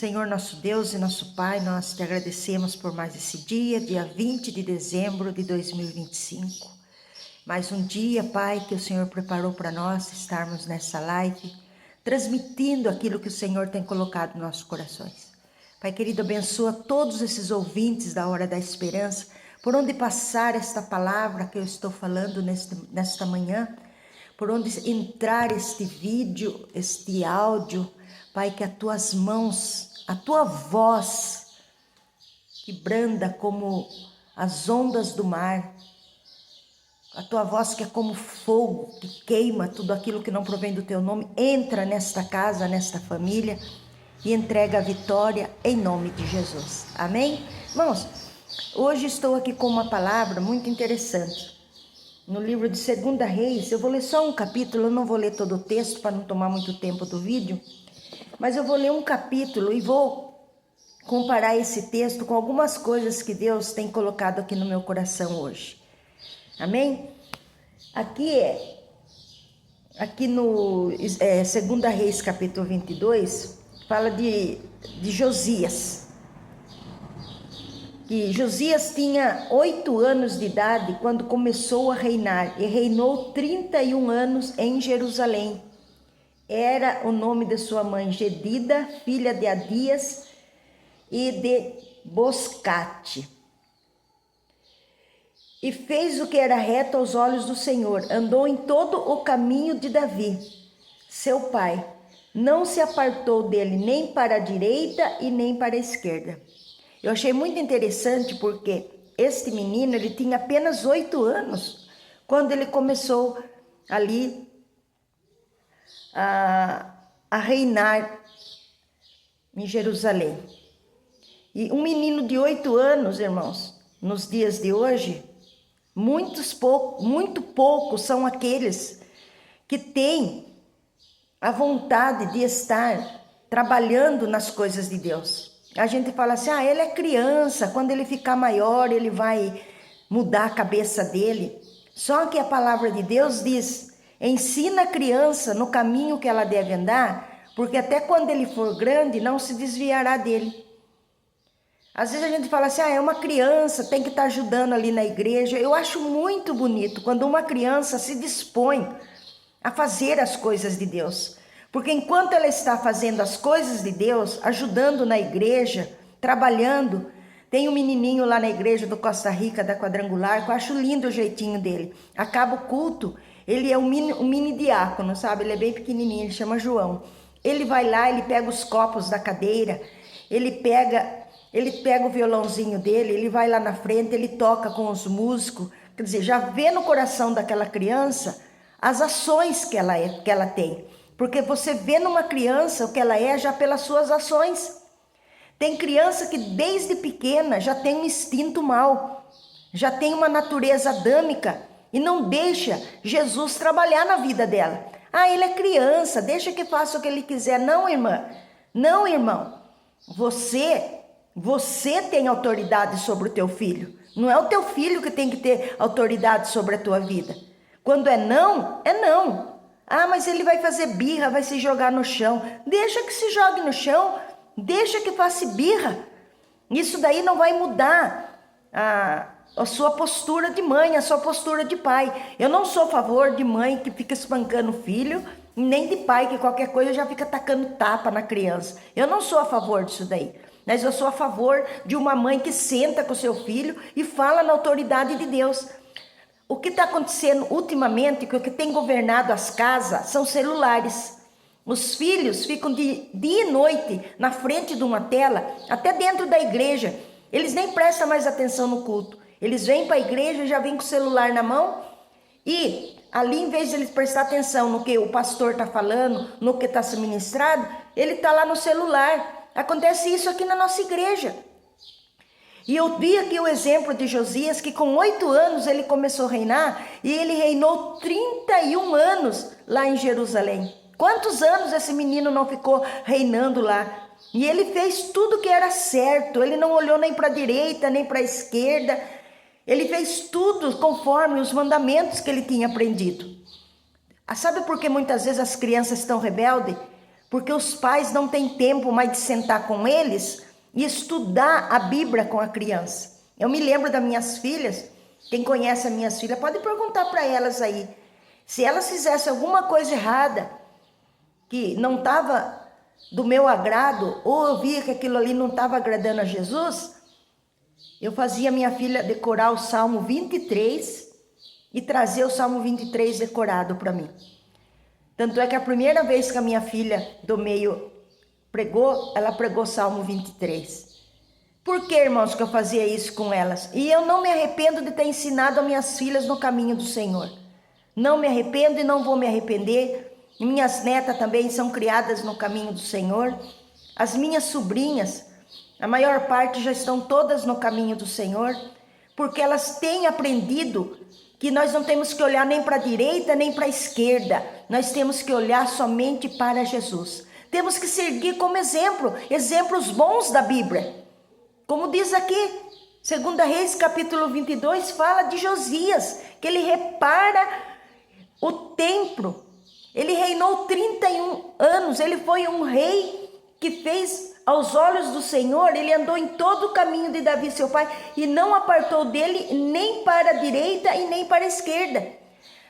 Senhor nosso Deus e nosso Pai, nós te agradecemos por mais esse dia 20 de dezembro de 2025. Mais um dia, Pai, que o Senhor preparou para nós estarmos nessa live, transmitindo aquilo que o Senhor tem colocado nos nossos corações. Pai querido, abençoa todos esses ouvintes da Hora da Esperança, por onde passar esta palavra que eu estou falando nesta manhã, por onde entrar este vídeo, este áudio, Pai, que as tuas mãos, a tua voz, que branda como as ondas do mar, a tua voz que é como fogo, que queima tudo aquilo que não provém do teu nome, entra nesta casa, nesta família e entrega a vitória em nome de Jesus. Amém? Irmãos, hoje estou aqui com uma palavra muito interessante. No livro de 2 Reis, eu vou ler só um capítulo, eu não vou ler todo o texto para não tomar muito tempo do vídeo, mas eu vou ler um capítulo e vou comparar esse texto com algumas coisas que Deus tem colocado aqui no meu coração hoje. Amém? Aqui no 2 Reis, capítulo 22, fala de Josias. Que Josias tinha 8 anos de idade quando começou a reinar e reinou 31 anos em Jerusalém. Era o nome de sua mãe Jedida, filha de Adias e de Boscate. E fez o que era reto aos olhos do Senhor, andou em todo o caminho de Davi, seu pai. Não se apartou dele nem para a direita e nem para a esquerda. Eu achei muito interessante porque este menino, ele tinha apenas 8 anos, quando ele começou ali a reinar em Jerusalém. E um menino de 8 anos, irmãos, nos dias de hoje, muito poucos são aqueles que têm a vontade de estar trabalhando nas coisas de Deus. A gente fala assim, ele é criança, quando ele ficar maior, ele vai mudar a cabeça dele. Só que a palavra de Deus diz, ensina a criança no caminho que ela deve andar, porque até quando ele for grande, não se desviará dele. Às vezes a gente fala assim, é uma criança, tem que estar ajudando ali na igreja. Eu acho muito bonito quando uma criança se dispõe a fazer as coisas de Deus. Porque enquanto ela está fazendo as coisas de Deus, ajudando na igreja, trabalhando, tem um menininho lá na igreja do Costa Rica, da Quadrangular, que eu acho lindo o jeitinho dele. Acaba o culto, ele é um mini diácono, sabe? Ele é bem pequenininho, ele chama João. Ele vai lá, ele pega os copos da cadeira, ele pega o violãozinho dele, ele vai lá na frente, ele toca com os músicos. Quer dizer, já vê no coração daquela criança as ações que ela tem. Porque você vê numa criança o que ela é já pelas suas ações. Tem criança que desde pequena já tem um instinto mau, já tem uma natureza adâmica e não deixa Jesus trabalhar na vida dela. Ele é criança, deixa que faça o que ele quiser. Não, irmã, não, irmão. Você tem autoridade sobre o teu filho. Não é o teu filho que tem que ter autoridade sobre a tua vida. Quando é não, é não. Mas ele vai fazer birra, vai se jogar no chão. Deixa que se jogue no chão, deixa que faça birra. Isso daí não vai mudar a sua postura de mãe, a sua postura de pai. Eu não sou a favor de mãe que fica espancando o filho, nem de pai que qualquer coisa já fica tacando tapa na criança. Eu não sou a favor disso daí. Mas eu sou a favor de uma mãe que senta com o seu filho e fala na autoridade de Deus. O que está acontecendo ultimamente, que o que tem governado as casas, são celulares. Os filhos ficam de dia e noite na frente de uma tela, até dentro da igreja. Eles nem prestam mais atenção no culto. Eles vêm para a igreja e já vêm com o celular na mão. E ali, em vez de eles prestar atenção no que o pastor está falando, no que está se ministrado, ele está lá no celular. Acontece isso aqui na nossa igreja. E eu vi aqui o exemplo de Josias, que com 8 anos ele começou a reinar, e ele reinou 31 anos lá em Jerusalém. Quantos anos esse menino não ficou reinando lá? E ele fez tudo que era certo, ele não olhou nem para a direita, nem para a esquerda, ele fez tudo conforme os mandamentos que ele tinha aprendido. Sabe por que muitas vezes as crianças estão rebeldes? porque os pais não têm tempo mais de sentar com eles e estudar a Bíblia com a criança. Eu me lembro das minhas filhas, quem conhece as minhas filhas pode perguntar para elas aí, se elas fizessem alguma coisa errada, que não estava do meu agrado, ou eu via que aquilo ali não estava agradando a Jesus, eu fazia minha filha decorar o Salmo 23 e trazer o Salmo 23 decorado para mim. Tanto é que a primeira vez que a minha filha do meio pregou, ela pregou Salmo 23. Por que, irmãos, que eu fazia isso com elas? E eu não me arrependo de ter ensinado as minhas filhas no caminho do Senhor. Não me arrependo e não vou me arrepender. Minhas netas também são criadas no caminho do Senhor. As minhas sobrinhas, a maior parte já estão todas no caminho do Senhor, porque elas têm aprendido que nós não temos que olhar nem para a direita nem para a esquerda, nós temos que olhar somente para Jesus. Temos que seguir como exemplo, exemplos bons da Bíblia. Como diz aqui, 2 Reis capítulo 22, fala de Josias, que ele repara o templo. Ele reinou 31 anos, ele foi um rei que fez aos olhos do Senhor, ele andou em todo o caminho de Davi, seu pai, e não apartou dele nem para a direita e nem para a esquerda.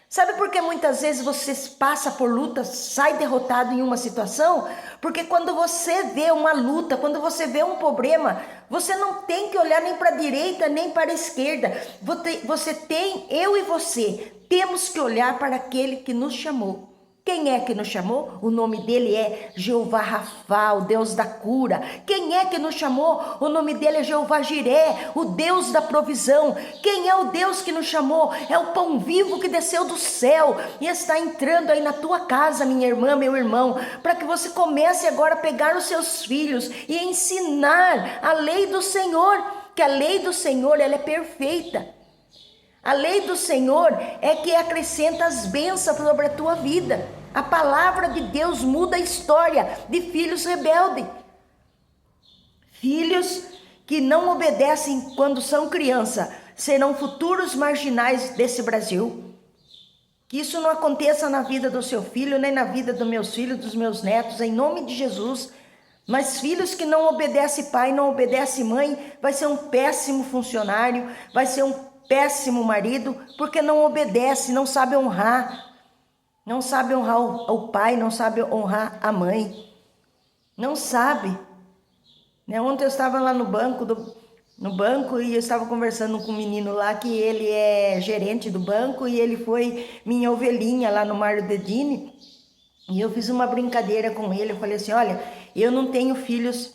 Sabe por que muitas vezes você passa por lutas, sai derrotado em uma situação? Porque quando você vê uma luta, quando você vê um problema, você não tem que olhar nem para a direita nem para a esquerda. Eu e você, temos que olhar para aquele que nos chamou. Quem é que nos chamou? O nome dele é Jeová Rafa, o Deus da cura. Quem é que nos chamou? O nome dele é Jeová Jiré, o Deus da provisão. Quem é o Deus que nos chamou? É o pão vivo que desceu do céu e está entrando aí na tua casa, minha irmã, meu irmão, para que você comece agora a pegar os seus filhos e ensinar a lei do Senhor, que a lei do Senhor ela é perfeita. A lei do Senhor é que acrescenta as bênçãos sobre a tua vida. A palavra de Deus muda a história de filhos rebeldes. Filhos que não obedecem quando são criança serão futuros marginais desse Brasil. Que isso não aconteça na vida do seu filho, nem na vida dos meus filhos, dos meus netos, em nome de Jesus. Mas filhos que não obedecem pai, não obedecem mãe, vai ser um péssimo funcionário, vai ser um péssimo marido, porque não obedece, não sabe honrar. Não sabe honrar o pai, não sabe honrar a mãe. Não sabe. Ontem eu estava lá no banco e eu estava conversando com um menino lá que ele é gerente do banco e ele foi minha ovelhinha lá no Mário Dedini. E eu fiz uma brincadeira com ele, eu falei assim, olha, eu não tenho filhos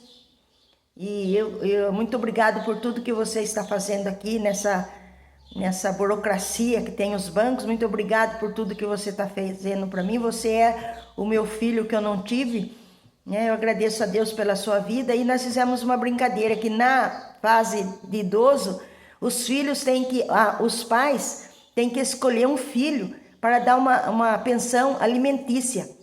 e eu muito obrigado por tudo que você está fazendo aqui nessa burocracia que tem os bancos, muito obrigado por tudo que você está fazendo para mim, você é o meu filho que eu não tive, né? Eu agradeço a Deus pela sua vida e nós fizemos uma brincadeira que na fase de idoso, os pais têm que escolher um filho para dar uma pensão alimentícia.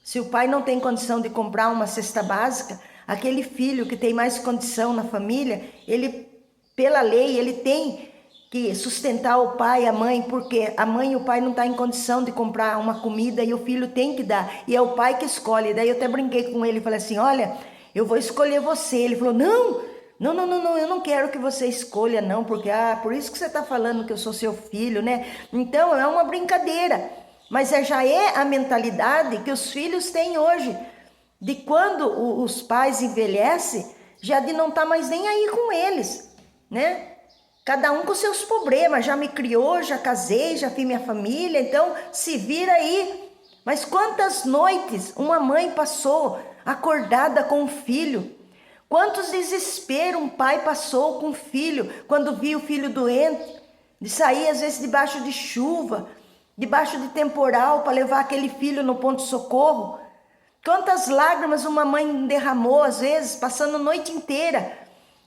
Se o pai não tem condição de comprar uma cesta básica, aquele filho que tem mais condição na família, ele, pela lei, ele tem que sustentar o pai e a mãe, porque a mãe e o pai não estão em condição de comprar uma comida e o filho tem que dar, e é o pai que escolhe. Daí eu até brinquei com ele, falei assim, olha, eu vou escolher você. Ele falou, não, eu não quero que você escolha não, porque por isso que você está falando que eu sou seu filho, né? Então é uma brincadeira, mas já é a mentalidade que os filhos têm hoje, de quando os pais envelhecem, já de não estar mais nem aí com eles, né? Cada um com seus problemas, já me criou, já casei, já fiz minha família, então se vira aí. Mas quantas noites uma mãe passou acordada com o filho? Quantos desesperos um pai passou com o filho, quando viu o filho doente, de sair às vezes debaixo de chuva, debaixo de temporal, para levar aquele filho no ponto-socorro. Quantas lágrimas uma mãe derramou, às vezes, passando a noite inteira,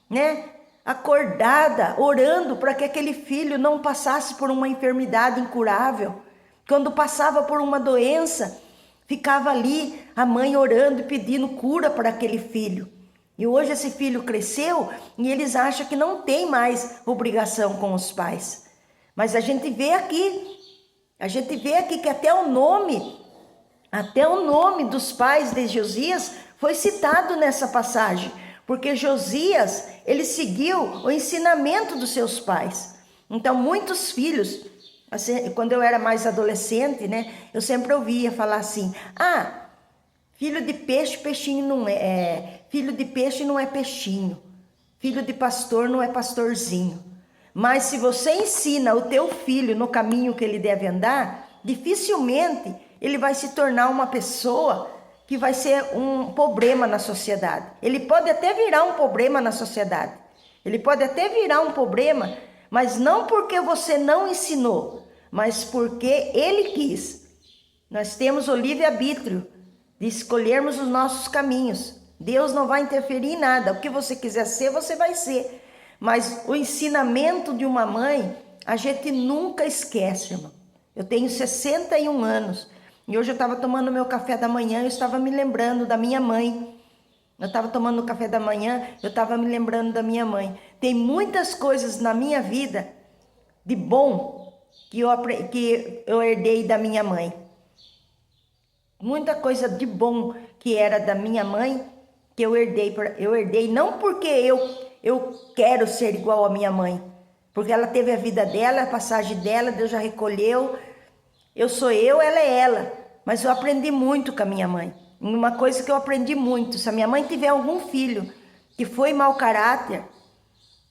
né? Acordada, orando para que aquele filho não passasse por uma enfermidade incurável. Quando passava por uma doença, ficava ali a mãe orando e pedindo cura para aquele filho. E hoje esse filho cresceu e eles acham que não tem mais obrigação com os pais. Mas a gente vê aqui que até o nome Até o nome dos pais de Josias foi citado nessa passagem, porque Josias, ele seguiu o ensinamento dos seus pais. Então, muitos filhos, assim, quando eu era mais adolescente, né, eu sempre ouvia falar assim: ah, filho de peixe, peixinho não é, filho de peixe não é peixinho, filho de pastor não é pastorzinho. Mas se você ensina o teu filho no caminho que ele deve andar, dificilmente ele vai se tornar uma pessoa que vai ser um problema na sociedade. Ele pode até virar um problema na sociedade. Ele pode até virar um problema, mas não porque você não ensinou, mas porque ele quis. Nós temos o livre-arbítrio de escolhermos os nossos caminhos. Deus não vai interferir em nada. O que você quiser ser, você vai ser. Mas o ensinamento de uma mãe, a gente nunca esquece, irmão. Eu tenho 61 anos. E hoje eu estava tomando meu café da manhã, eu estava me lembrando da minha mãe. Eu estava tomando café da manhã, eu estava me lembrando da minha mãe. Tem muitas coisas na minha vida de bom que eu herdei da minha mãe. Muita coisa de bom que era da minha mãe que eu herdei não porque eu quero ser igual à minha mãe, porque ela teve a vida dela, a passagem dela, Deus já recolheu. Eu sou eu, ela é ela. Mas eu aprendi muito com a minha mãe. Uma coisa que eu aprendi muito: se a minha mãe tiver algum filho que foi mau caráter,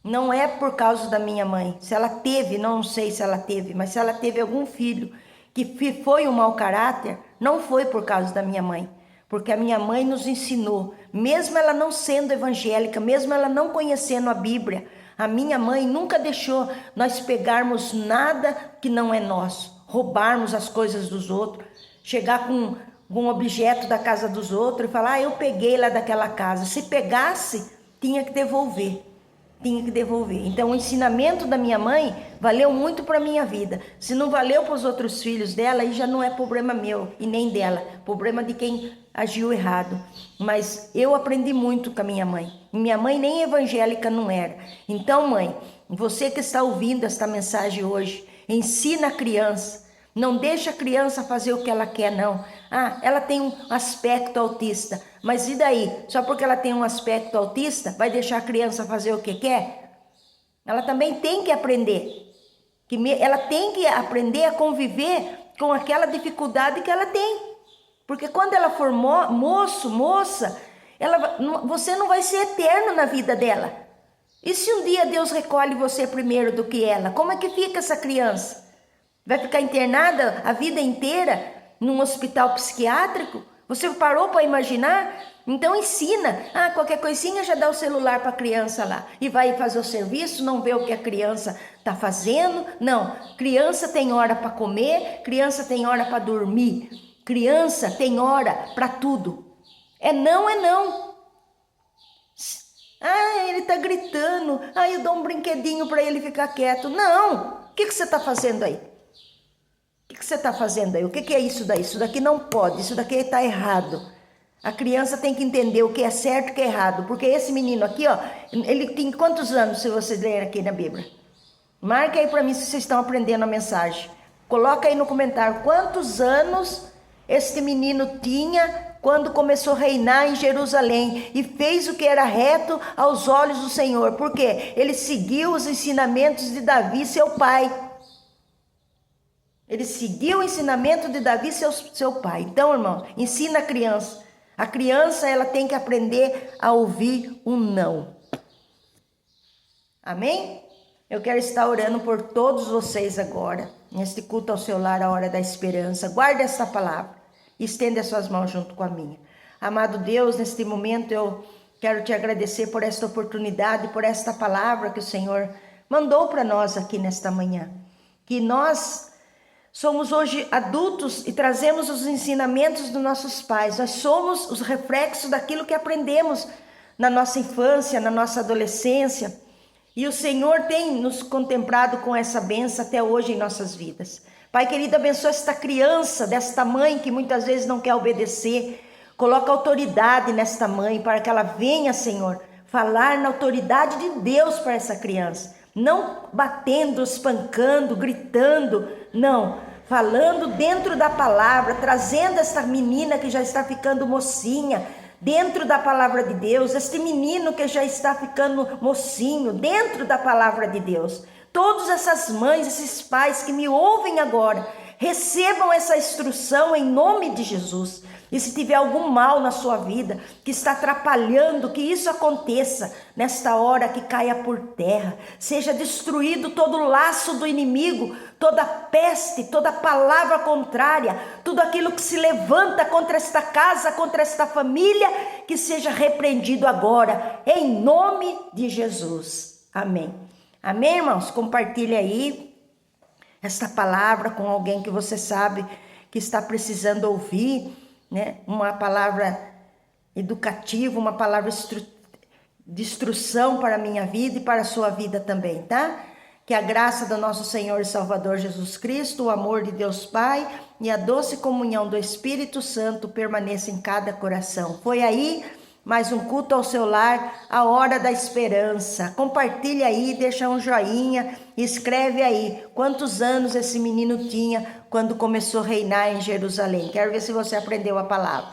não é por causa da minha mãe. Se ela teve, não sei se ela teve, mas se ela teve algum filho que foi um mau caráter, não foi por causa da minha mãe. Porque a minha mãe nos ensinou, mesmo ela não sendo evangélica, mesmo ela não conhecendo a Bíblia, a minha mãe nunca deixou nós pegarmos nada que não é nosso, roubarmos as coisas dos outros, chegar com um objeto da casa dos outros e falar: ah, eu peguei lá daquela casa. Se pegasse, tinha que devolver. Então o ensinamento da minha mãe valeu muito para a minha vida. Se não valeu para os outros filhos dela, aí já não é problema meu e nem dela, problema de quem agiu errado. Mas eu aprendi muito com a minha mãe. Minha mãe nem evangélica não era. Então, mãe, você que está ouvindo esta mensagem hoje, ensina a criança. Não deixa a criança fazer o que ela quer, não. Ah, ela tem um aspecto autista. Mas e daí? Só porque ela tem um aspecto autista, vai deixar a criança fazer o que quer? Ela também tem que aprender. Ela tem que aprender a conviver com aquela dificuldade que ela tem. Porque quando ela for moça, você não vai ser eterno na vida dela. E se um dia Deus recolhe você primeiro do que ela? Como é que fica essa criança? Vai ficar internada a vida inteira num hospital psiquiátrico? Você parou para imaginar? Então ensina. Ah, qualquer coisinha já dá o celular para a criança lá. E vai fazer o serviço, não vê o que a criança está fazendo. Não, criança tem hora para comer, criança tem hora para dormir. Criança tem hora para tudo. É não, é não. Ah, ele está gritando. Ah, eu dou um brinquedinho para ele ficar quieto. Não, o que você está fazendo aí? O que você está fazendo aí? O que é isso daí? Isso daqui não pode, isso daqui está errado. A criança tem que entender o que é certo e o que é errado. Porque esse menino aqui, ó, ele tem quantos anos, se vocês lerem aqui na Bíblia? Marca aí para mim se vocês estão aprendendo a mensagem. Coloca aí no comentário quantos anos este menino tinha quando começou a reinar em Jerusalém e fez o que era reto aos olhos do Senhor. Por quê? Ele seguiu os ensinamentos de Davi, seu pai. Ele seguiu o ensinamento de Davi, seu pai. Então, irmão, ensina a criança. A criança, ela tem que aprender a ouvir um não. Amém? Eu quero estar orando por todos vocês agora, neste culto ao seu lar, a hora da esperança. Guarde essa palavra e estenda as suas mãos junto com a minha. Amado Deus, neste momento eu quero te agradecer por esta oportunidade, por esta palavra que o Senhor mandou para nós aqui nesta manhã. Que nós somos hoje adultos e trazemos os ensinamentos dos nossos pais. Nós somos os reflexos daquilo que aprendemos na nossa infância, na nossa adolescência. E o Senhor tem nos contemplado com essa bênção até hoje em nossas vidas. Pai querido, abençoa esta criança, desta mãe que muitas vezes não quer obedecer. Coloca autoridade nesta mãe para que ela venha, Senhor, falar na autoridade de Deus para essa criança. Não batendo, espancando, gritando, não. falando dentro da palavra, trazendo essa menina que já está ficando mocinha, dentro da palavra de Deus, este menino que já está ficando mocinho, dentro da palavra de Deus. Todas essas mães, esses pais que me ouvem agora, recebam essa instrução em nome de Jesus. E se tiver algum mal na sua vida, que está atrapalhando que isso aconteça, nesta hora que caia por terra, seja destruído todo o laço do inimigo, toda peste, toda palavra contrária, tudo aquilo que se levanta contra esta casa, contra esta família, que seja repreendido agora, em nome de Jesus. Amém. Amém, irmãos? Compartilhe aí esta palavra com alguém que você sabe que está precisando ouvir, né? Uma palavra educativa, uma palavra de instrução para a minha vida e para a sua vida também, tá? Que a graça do nosso Senhor e Salvador Jesus Cristo, o amor de Deus Pai e a doce comunhão do Espírito Santo permaneça em cada coração. Foi aí mais um culto ao seu lar, a hora da esperança. Compartilha aí, deixa um joinha, escreve aí quantos anos esse menino tinha quando começou a reinar em Jerusalém. Quero ver se você aprendeu a palavra.